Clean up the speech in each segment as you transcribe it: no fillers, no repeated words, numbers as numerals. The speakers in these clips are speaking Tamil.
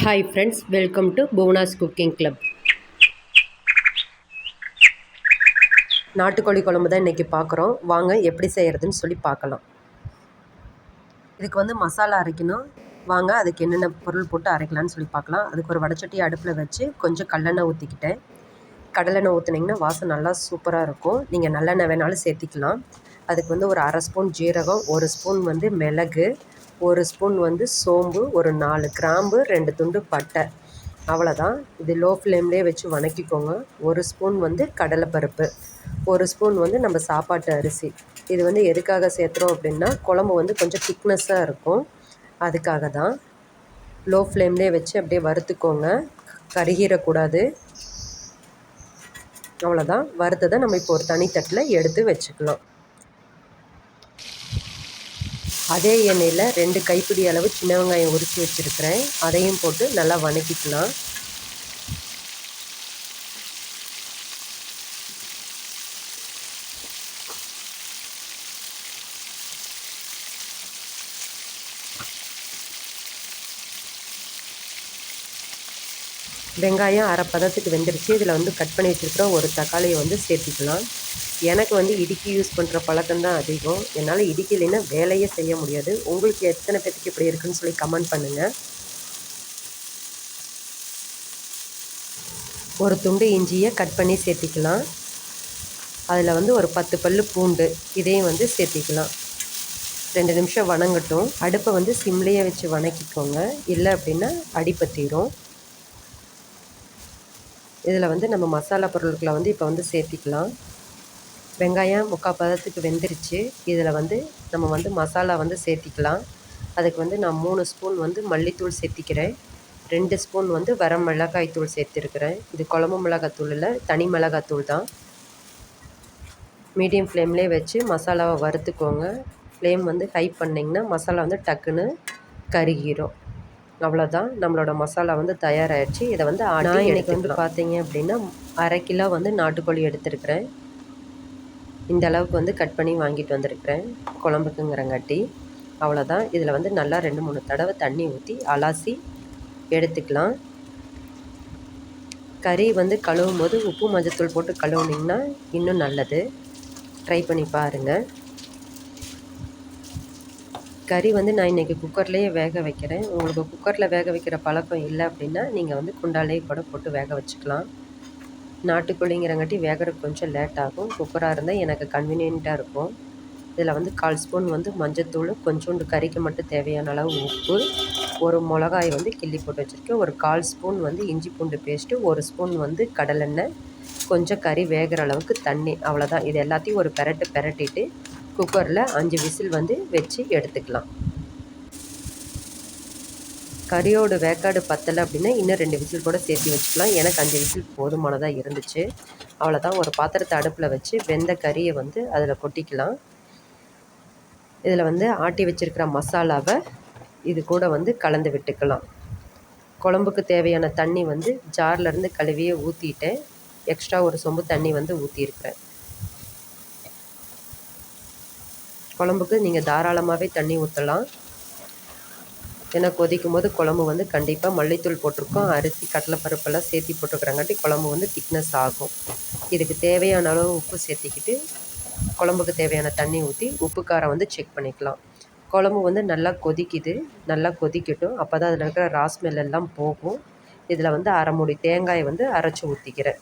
Hi friends, welcome to Bhuvana's cooking club. நாட்டுக்கோழி குழம்பு தான் இன்றைக்கி பார்க்குறோம். வாங்க எப்படி செய்கிறதுன்னு சொல்லி பார்க்கலாம். இதுக்கு மசாலா அரைக்கணும். வாங்க அதுக்கு என்னென்ன பொருள் போட்டு அரைக்கலான்னு சொல்லி பார்க்கலாம். அதுக்கு ஒரு வடைச்சட்டி அடுப்பில் வச்சு கொஞ்சம் கடலெண்ணெய் ஊற்றிக்கிட்டேன். கடலெண்ணெய் ஊற்றுனீங்கன்னா வாசம் நல்லா சூப்பராக இருக்கும். நீங்கள் நல்லெண்ணெய் வேணாலும் சேர்த்திக்கலாம். அதுக்கு ஒரு அரை ஸ்பூன் ஜீரகம், 1 ஸ்பூன் மிளகு, 1 ஸ்பூன் சோம்பு, ஒரு 4 கிராம்பு, 2 துண்டு பட்டை, அவ்வளோதான். இது லோ ஃப்ளேம்லேயே வச்சு வணக்கிக்கோங்க. 1 ஸ்பூன் கடலைப்பருப்பு, 1 ஸ்பூன் நம்ம சாப்பாட்டு அரிசி. இது எதுக்காக சேர்த்துறோம் அப்படின்னா குழம்பு கொஞ்சம் திக்னஸ்ஸாக இருக்கும். அதுக்காக தான். லோ ஃப்ளேம்லேயே வச்சு அப்படியே வறுத்துக்கோங்க, கருகிடக்கூடாது. அவ்வளோதான். வறுத்ததை நம்ம இப்போ ஒரு தனித்தட்டில் எடுத்து வச்சுக்கலாம். அதே எண்ணெயில் 2 கைப்பிடி அளவு சின்ன வெங்காயம் உரித்து வச்சுருக்கிறேன். அதையும் போட்டு நல்லா வணக்கிக்கலாம். வெங்காயம் அரை பதத்துக்கு வெந்துருச்சு. இதில் கட் பண்ணி வச்சுருக்கிற ஒரு தக்காளியை சேர்த்திக்கலாம். எனக்கு இடுக்கி யூஸ் பண்ணுற பழக்கம்தான் அதிகம். என்னால் இடுக்கி இல்லைன்னா வேலையே செய்ய முடியாது. உங்களுக்கு எத்தனை பேத்துக்கு இப்படி இருக்குன்னு சொல்லி கமெண்ட் பண்ணுங்கள். ஒரு துண்டு இஞ்சியை கட் பண்ணி சேர்த்திக்கலாம். அதில் ஒரு 10 பல்லு பூண்டு, இதையும் சேர்த்திக்கலாம். 2 நிமிஷம் வணங்கட்டும். அடுப்பை சிம்லேயே வச்சு வணக்கிக்கோங்க, இல்லை அப்படின்னா அடிப்பத்திரும். இதில் நம்ம மசாலா பொருட்களை இப்போ சேர்த்திக்கலாம். வெங்காயம் 3/4 பதத்துக்கு வெந்துருச்சு. இதில் நம்ம மசாலா சேர்த்திக்கலாம். அதுக்கு நான் 3 ஸ்பூன் மல்லித்தூள் சேர்த்திக்கிறேன். 2 ஸ்பூன் வர மிளகாய் தூள் சேர்த்துருக்கிறேன். இது குழம்பு மிளகாத்தூள் இல்லை, தனி மிளகாத்தூள் தான். மீடியம் ஃப்ளேம்லேயே வச்சு மசாலாவை வறுத்துக்கோங்க. ஃப்ளேம் ஹை பண்ணிங்கன்னா மசாலா டக்குன்னு கருகிரும். அவ்வளோதான், நம்மளோட மசாலா தயாராகிடுச்சு. இதை நான் இன்றைக்கி பார்த்தீங்க அப்படின்னா அரை கிலோ நாட்டுக்கோழி எடுத்துருக்கிறேன். இந்த அளவுக்கு கட் பண்ணி வாங்கிட்டு வந்திருக்கிறேன் குழம்புக்குங்கிறங்காட்டி. அவ்வளோதான். இதில் நல்லா 2-3 தடவை தண்ணி ஊற்றி அலாசி எடுத்துக்கலாம். கறி கழுவும் போது உப்பு மஞ்சத்தூள் போட்டு கழுவுனிங்கன்னா இன்னும் நல்லது. ட்ரை பண்ணி பாருங்கள். கறி நான் இன்றைக்கி குக்கர்லேயே வேக வைக்கிறேன். உங்களுக்கு குக்கரில் வேக வைக்கிற பழக்கம் இல்லை அப்படின்னா நீங்கள் குண்டாலேயே கூட போட்டு வேக வச்சுக்கலாம். நாட்டுக்கோழிங்கிறங்காட்டி வேகிறதுக்கு கொஞ்சம் லேட் ஆகும். குக்கராக இருந்தால் எனக்கு கன்வீனியண்ட்டாக இருக்கும். இதில் 1/4 ஸ்பூன் மஞ்சத்தூள், கொஞ்சோண்டு கறிக்கு மட்டும் தேவையான அளவு உப்பு, ஒரு மிளகாய் கிள்ளி போட்டு வச்சுருக்கேன், ஒரு 1/4 ஸ்பூன் இஞ்சி பூண்டு பேஸ்ட்டு, 1 ஸ்பூன் கடலெண்ணெய், கொஞ்சம் கறி வேகிற அளவுக்கு தண்ணி. அவ்வளோதான். இது எல்லாத்தையும் ஒரு பெரட்டிட்டு குக்கரில் 5 விசில் வச்சு எடுத்துக்கலாம். கறியோட வேக்காடு பத்தலை அப்படின்னா இன்னும் 2 விசில் கூட சேர்த்து வச்சுக்கலாம். எனக்கு 5 விசில் போதுமானதாக இருந்துச்சு. அவ்வளோதான். ஒரு பாத்திரத்தை அடுப்பில் வச்சு வெந்த கறியை அதில் கொட்டிக்கலாம். இதில் ஆட்டி வச்சுருக்கிற மசாலாவை இது கூட கலந்து விட்டுக்கலாம். குழம்புக்கு தேவையான தண்ணி ஜார்லேருந்து கழுவியே ஊற்றிட்டேன். எக்ஸ்ட்ரா ஒரு சொம்பு தண்ணி ஊற்றிருக்கிறேன். குழம்புக்கு நீங்கள் தாராளமாகவே தண்ணி ஊற்றலாம். ஏன்னா கொதிக்கும் போது குழம்பு கண்டிப்பாக மல்லித்தூள் போட்டிருக்கோம், அரிசி கடலைப்பருப்பெல்லாம் சேர்த்தி போட்டிருக்கிறங்காட்டி குழம்பு திக்னஸ் ஆகும். இதுக்கு தேவையான அளவு உப்பு சேர்த்திக்கிட்டு குழம்புக்கு தேவையான தண்ணி ஊற்றி உப்பு காரம் செக் பண்ணிக்கலாம். குழம்பு நல்லா கொதிக்குது. நல்லா கொதிக்கட்டும். அப்போ தான் அதில் இருக்கிற ராஸ்மெல் எல்லாம் போகும். இதில் அரை மூடி தேங்காயை அரைச்சி ஊற்றிக்கிறேன்.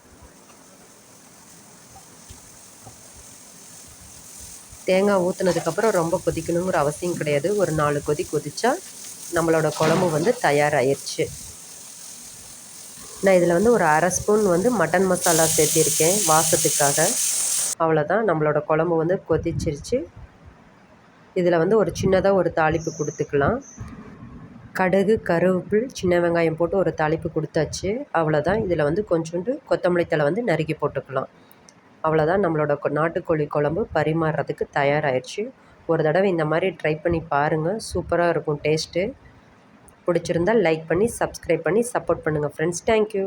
தேங்காய் ஊற்றுனதுக்கப்புறம் ரொம்ப கொதிக்கணுங்கிற அவசியம் கிடையாது. ஒரு 4 கொதி கொதித்தா நம்மளோட குழம்பு தயாராகிடுச்சு. நான் இதில் ஒரு அரை ஸ்பூன் மட்டன் மசாலா சேர்த்திருக்கேன் வாசத்துக்காக. அவ்வளோதான், நம்மளோட குழம்பு கொதிச்சிருச்சு. இதில் ஒரு சின்னதாக ஒரு தாளிப்பு கொடுத்துக்கலாம். கடுகு, கருவேப்பிலை, சின்ன வெங்காயம் போட்டு ஒரு தாளிப்பு கொடுத்தாச்சு. அவ்வளோதான். இதில் கொஞ்சோண்டு கொத்தமல்லி தழை நறுக்கி போட்டுக்கலாம். அவ்வளோதான், நம்மளோட நாட்டுக்கோழி குழம்பு பரிமாறுறதுக்கு தயாராகிடுச்சு. ஒரு தடவை இந்த மாதிரி ட்ரை பண்ணி பாருங்கள். சூப்பராக இருக்கும் டேஸ்ட்டு. பிடிச்சிருந்தால் லைக் பண்ணி சப்ஸ்கிரைப் பண்ணி சப்போர்ட் பண்ணுங்கள் ஃப்ரெண்ட்ஸ். தேங்க்யூ.